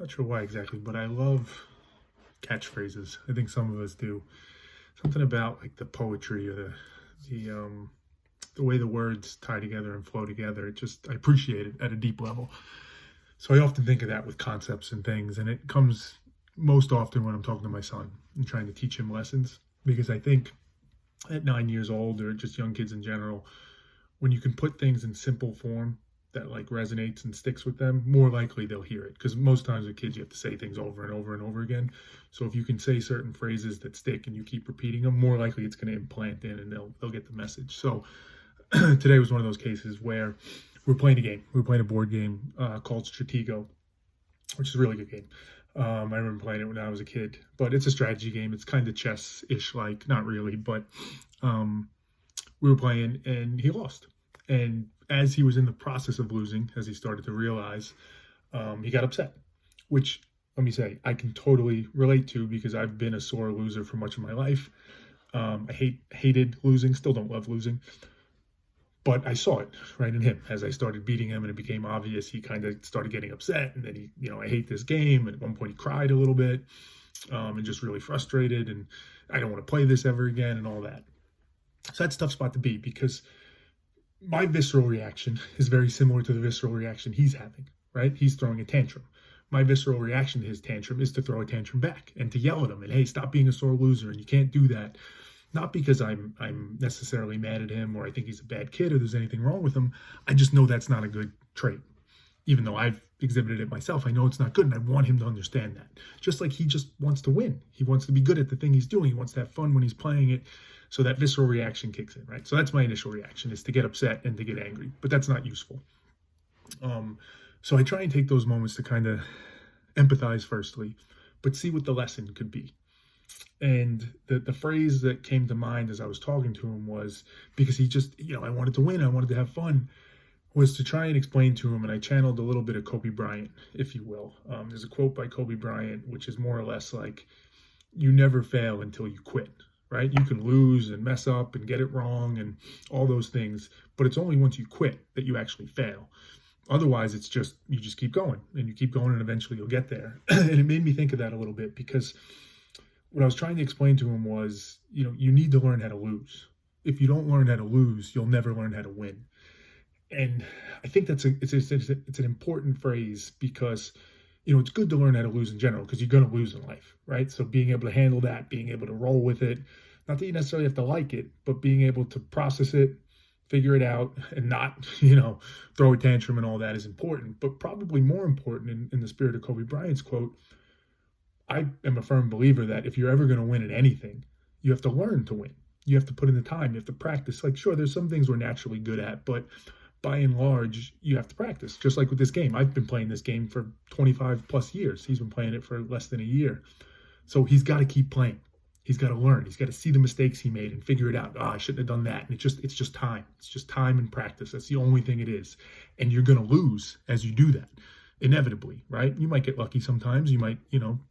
Not sure why exactly, but I love catchphrases. I think some of us do. Something about like the poetry or the the way the words tie together and flow together. It just I appreciate it at a deep level. So I often think of that with concepts and things, and it comes most often when I'm talking to my son and trying to teach him lessons. Because I think at 9 years old, or just young kids in general, when you can put things in simple form that like resonates and sticks with them, more likely they'll hear it. Because most times with kids, you have to say things over and over and over again. So if you can say certain phrases that stick and you keep repeating them, more likely it's going to implant in and they'll get the message. So today was one of those cases where we're playing a game. We're playing a board game called Stratego, which is a really good game. I remember playing it when I was a kid, but it's a strategy game. It's kind of chess-ish, like not really, but um, we were playing and he lost. And as he was in the process of losing, as he started to realize, he got upset, which let me say I can totally relate to because I've been a sore loser for much of my life. I hated losing, still don't love losing, but I saw it right in him as I started beating him, and it became obvious. He kind of started getting upset, and then I hate this game. And at one point, he cried a little bit, and just really frustrated, and I don't want to play this ever again, and all that. So that's a tough spot to be because my visceral reaction is very similar to the visceral reaction he's having, right? He's throwing a tantrum. My visceral reaction to his tantrum is to throw a tantrum back and to yell at him and, hey, stop being a sore loser and you can't do that. Not because I'm necessarily mad at him or I think he's a bad kid or there's anything wrong with him. I just know that's not a good trait. Even though I've exhibited it myself, I know it's not good and I want him to understand that. Just like he just wants to win. He wants to be good at the thing he's doing. He wants to have fun when he's playing it. So that visceral reaction kicks in, right? So that's my initial reaction, is to get upset and to get angry, but that's not useful. So I try and take those moments to kind of empathize firstly, but see what the lesson could be. And the phrase that came to mind as I was talking to him was, because he just, I wanted to win, I wanted to have fun, was to try and explain to him, and I channeled a little bit of Kobe Bryant, if you will. There's a quote by Kobe Bryant, which is more or less like, you never fail until you quit, right? You can lose and mess up and get it wrong and all those things, but it's only once you quit that you actually fail. Otherwise, it's just, you just keep going and you keep going and eventually you'll get there. And it made me think of that a little bit because what I was trying to explain to him was, you need to learn how to lose. If you don't learn how to lose, you'll never learn how to win. And I think it's an important phrase because, it's good to learn how to lose in general because you're going to lose in life, right? So being able to handle that, being able to roll with it, not that you necessarily have to like it, but being able to process it, figure it out, and not, throw a tantrum and all that is important. But probably more important in the spirit of Kobe Bryant's quote, I am a firm believer that if you're ever going to win at anything, you have to learn to win. You have to put in the time. You have to practice. Like, sure, there's some things we're naturally good at, but by and large, you have to practice. Just like with this game. I've been playing this game for 25 plus years. He's been playing it for less than a year. So he's got to keep playing. He's got to learn. He's got to see the mistakes he made and figure it out. I shouldn't have done that. And it's just time. It's just time and practice. That's the only thing it is. And you're going to lose as you do that. Inevitably, right? You might get lucky sometimes. You might,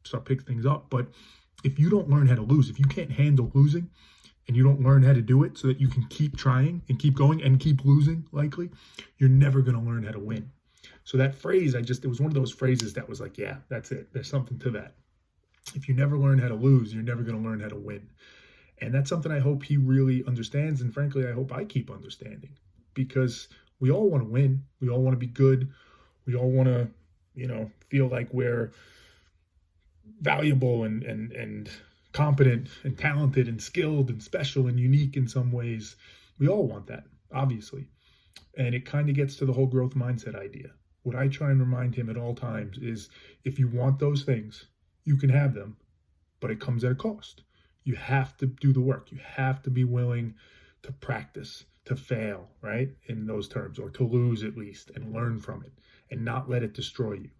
start picking things up. But if you don't learn how to lose, if you can't handle losing and you don't learn how to do it so that you can keep trying and keep going and keep losing, likely, you're never going to learn how to win. So that phrase, it was one of those phrases that was like, yeah, that's it. There's something to that. If you never learn how to lose, you're never going to learn how to win. And that's something I hope he really understands. And frankly, I hope I keep understanding because we all want to win. We all want to be good. We all want to, feel like we're valuable and competent and talented and skilled and special and unique in some ways. We all want that, obviously. And it kind of gets to the whole growth mindset idea. What I try and remind him at all times is if you want those things, you can have them, but it comes at a cost. You have to do the work. You have to be willing to practice, to fail, right? In those terms, or to lose at least and learn from it and not let it destroy you.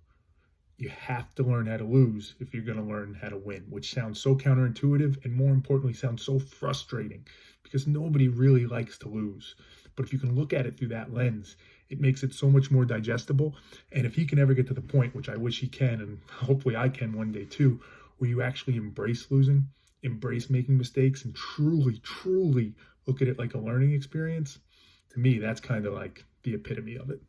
You have to learn how to lose if you're going to learn how to win, which sounds so counterintuitive and more importantly, sounds so frustrating because nobody really likes to lose. But if you can look at it through that lens, it makes it so much more digestible. And if he can ever get to the point, which I wish he can, and hopefully I can one day too, where you actually embrace losing, embrace making mistakes, and truly, truly look at it like a learning experience, to me, that's kind of like the epitome of it.